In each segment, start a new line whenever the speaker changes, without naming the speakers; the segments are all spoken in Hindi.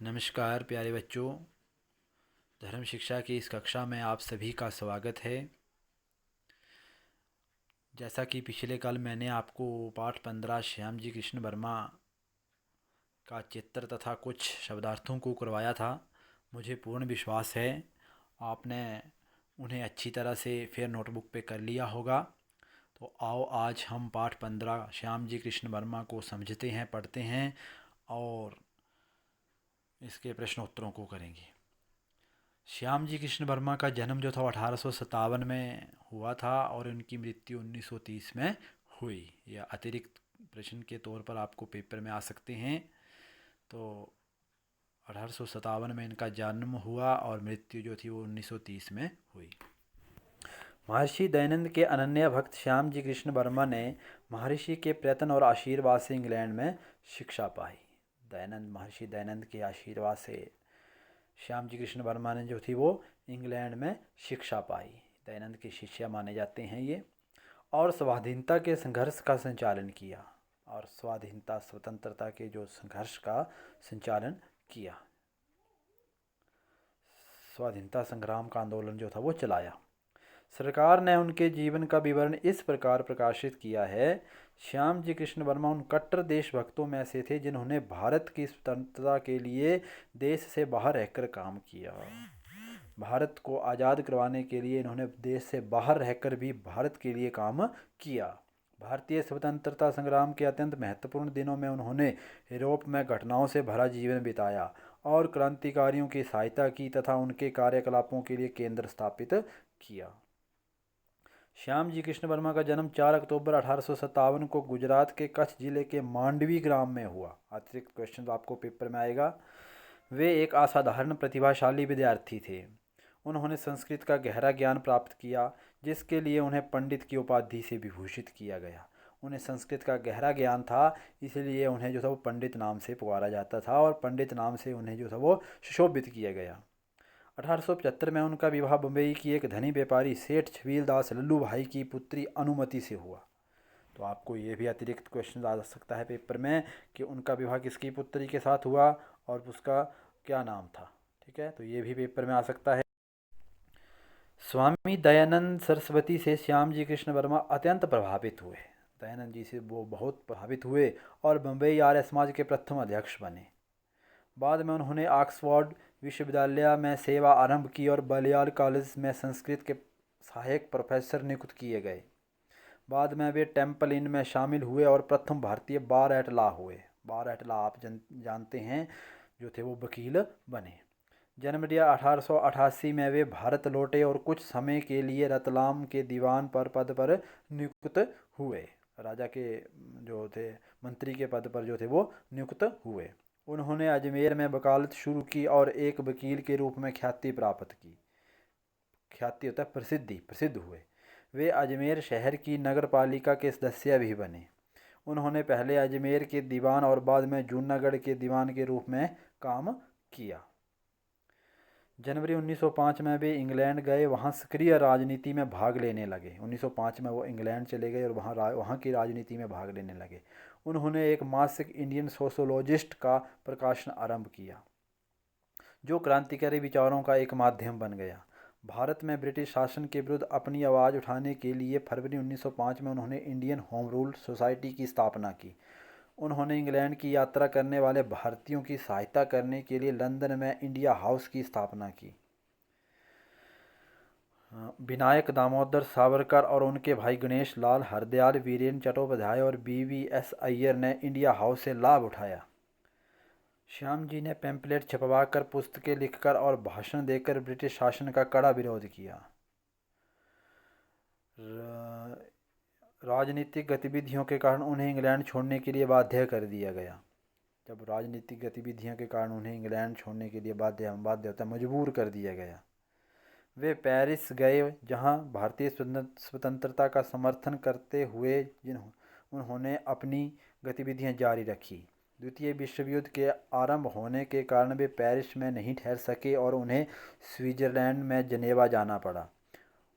नमस्कार प्यारे बच्चों। धर्म शिक्षा की इस कक्षा में आप सभी का स्वागत है। जैसा कि पिछले कल मैंने आपको पाठ 15 श्याम जी कृष्ण वर्मा का चित्र तथा कुछ शब्दार्थों को करवाया था। मुझे पूर्ण विश्वास है आपने उन्हें अच्छी तरह से फिर नोटबुक पे कर लिया होगा। तो आओ आज हम पाठ 15 श्याम जी कृष्ण वर्मा को समझते हैं, पढ़ते हैं और इसके प्रश्न उत्तरों को करेंगे। श्याम जी कृष्ण वर्मा का जन्म जो था 1857 में हुआ था और उनकी मृत्यु 1930 में हुई। यह अतिरिक्त प्रश्न के तौर पर आपको पेपर में आ सकते हैं। तो 1857 में इनका जन्म हुआ और मृत्यु जो थी वो 1930 में हुई। महर्षि दयानंद के अनन्य भक्त श्याम जी कृष्ण वर्मा ने महर्षि के प्रयत्न और आशीर्वाद से इंग्लैंड में शिक्षा पाई। महर्षि दयानंद के आशीर्वाद से श्याम जी कृष्ण वर्मा ने जो थी वो इंग्लैंड में शिक्षा पाई। दयानंद के शिष्य माने जाते हैं ये। और स्वाधीनता के संघर्ष का संचालन किया और स्वतंत्रता के जो संघर्ष का संचालन किया, स्वाधीनता संग्राम का आंदोलन जो था वो चलाया। सरकार ने उनके जीवन का विवरण इस प्रकार प्रकाशित किया है। श्याम जी कृष्ण वर्मा उन कट्टर देशभक्तों में से थे जिन्होंने भारत की स्वतंत्रता के लिए देश से बाहर रहकर काम किया। भारत को आज़ाद करवाने के लिए इन्होंने देश से बाहर रहकर भी भारत के लिए काम किया। भारतीय स्वतंत्रता संग्राम के अत्यंत महत्वपूर्ण दिनों में उन्होंने यूरोप में घटनाओं से भरा जीवन बिताया और क्रांतिकारियों की सहायता की तथा उनके कार्यकलापों के लिए केंद्र स्थापित किया। श्याम जी कृष्ण वर्मा का जन्म 4 अक्टूबर 1857 को गुजरात के कच्छ जिले के मांडवी ग्राम में हुआ। अतिरिक्त क्वेश्चन आपको पेपर में आएगा। वे एक असाधारण प्रतिभाशाली विद्यार्थी थे। उन्होंने संस्कृत का गहरा ज्ञान प्राप्त किया जिसके लिए उन्हें पंडित की उपाधि से विभूषित किया गया। उन्हें संस्कृत का गहरा ज्ञान था, इसलिए उन्हें जो था वो पंडित नाम से पुकारा जाता था और पंडित नाम से उन्हें जो था वो सुशोभित किया गया। 1875 में उनका विवाह बम्बई की एक धनी व्यापारी सेठ छबील दास लल्लू भाई की पुत्री अनुमति से हुआ। तो आपको ये भी अतिरिक्त क्वेश्चन आ सकता है पेपर में कि उनका विवाह किसकी पुत्री के साथ हुआ और उसका क्या नाम था। ठीक है, तो ये भी पेपर में आ सकता है। स्वामी दयानंद सरस्वती से श्याम जी कृष्ण वर्मा अत्यंत प्रभावित हुए। दयानंद जी से वो बहुत प्रभावित हुए और बम्बई आर्य समाज के प्रथम अध्यक्ष बने। बाद में उन्होंने ऑक्सफोर्ड विश्वविद्यालय में सेवा आरंभ की और बलियाल कॉलेज में संस्कृत के सहायक प्रोफेसर नियुक्त किए गए। बाद में वे टेम्पल इन में शामिल हुए और प्रथम भारतीय बार एट लॉ हुए। बार एट लॉ आप जानते हैं, जो थे वो वकील बने। जनवरी 1888 में वे भारत लौटे और कुछ समय के लिए रतलाम के दीवान पर पद पर नियुक्त हुए। राजा के जो थे मंत्री के पद पर जो थे वो नियुक्त हुए। उन्होंने अजमेर में वकालत शुरू की और एक वकील के रूप में ख्याति प्राप्त की। ख्याति होता है प्रसिद्ध हुए। वे अजमेर शहर की नगर पालिका के सदस्य भी बने। उन्होंने पहले अजमेर के दीवान और बाद में जूनागढ़ के दीवान के रूप में काम किया। जनवरी 1905 में वे इंग्लैंड गए, वहाँ सक्रिय राजनीति में भाग लेने लगे। 1905 में वो इंग्लैंड चले गए और वहाँ की राजनीति में भाग लेने लगे। उन्होंने एक मासिक इंडियन सोशोलॉजिस्ट का प्रकाशन आरंभ किया जो क्रांतिकारी विचारों का एक माध्यम बन गया। भारत में ब्रिटिश शासन के विरुद्ध अपनी आवाज़ उठाने के लिए फरवरी 1905 में उन्होंने इंडियन होम रूल सोसाइटी की स्थापना की। उन्होंने इंग्लैंड की यात्रा करने वाले भारतीयों की सहायता करने के लिए लंदन में इंडिया हाउस की स्थापना की। विनायक दामोदर सावरकर और उनके भाई गणेश लाल, हरदयाल, वीरेंद्र चट्टोपाध्याय और BVS अय्यर ने इंडिया हाउस से लाभ उठाया। श्याम जी ने पैम्पलेट छपवाकर, पुस्तकें लिखकर और भाषण देकर ब्रिटिश शासन का कड़ा विरोध किया। राजनीतिक गतिविधियों के कारण उन्हें इंग्लैंड छोड़ने के लिए बाध्य कर दिया गया। जब राजनीतिक गतिविधियों के कारण उन्हें इंग्लैंड छोड़ने के लिए बाध्य होता मजबूर कर दिया गया। वे पेरिस गए जहां भारतीय स्वतंत्रता का समर्थन करते हुए उन्होंने अपनी गतिविधियां जारी रखी। द्वितीय विश्व युद्ध के आरंभ होने के कारण वे पेरिस में नहीं ठहर सके और उन्हें स्विट्ज़रलैंड में जनेवा जाना पड़ा।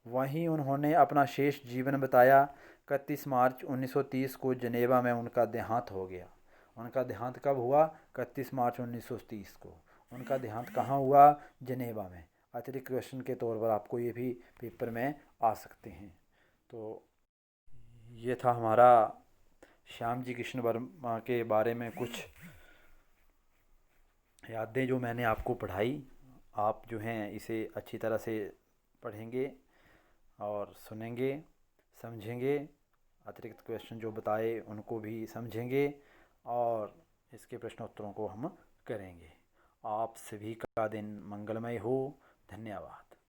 वहीं उन्होंने अपना शेष जीवन बताया। 31 मार्च 1930 को जनेवा में उनका देहांत हो गया। उनका देहांत कब हुआ? 31 मार्च 1930 को। उनका देहांत कहाँ हुआ? जनेवा में। अतिरिक्त क्वेश्चन के तौर पर आपको ये भी पेपर में आ सकते हैं। तो ये था हमारा श्याम जी कृष्ण वर्मा के बारे में कुछ यादें जो मैंने आपको पढ़ाई। आप जो हैं इसे अच्छी तरह से पढ़ेंगे और सुनेंगे, समझेंगे, अतिरिक्त क्वेश्चन जो बताए उनको भी समझेंगे और इसके प्रश्नोत्तरों को हम करेंगे। आप सभी का दिन मंगलमय हो। धन्यवाद।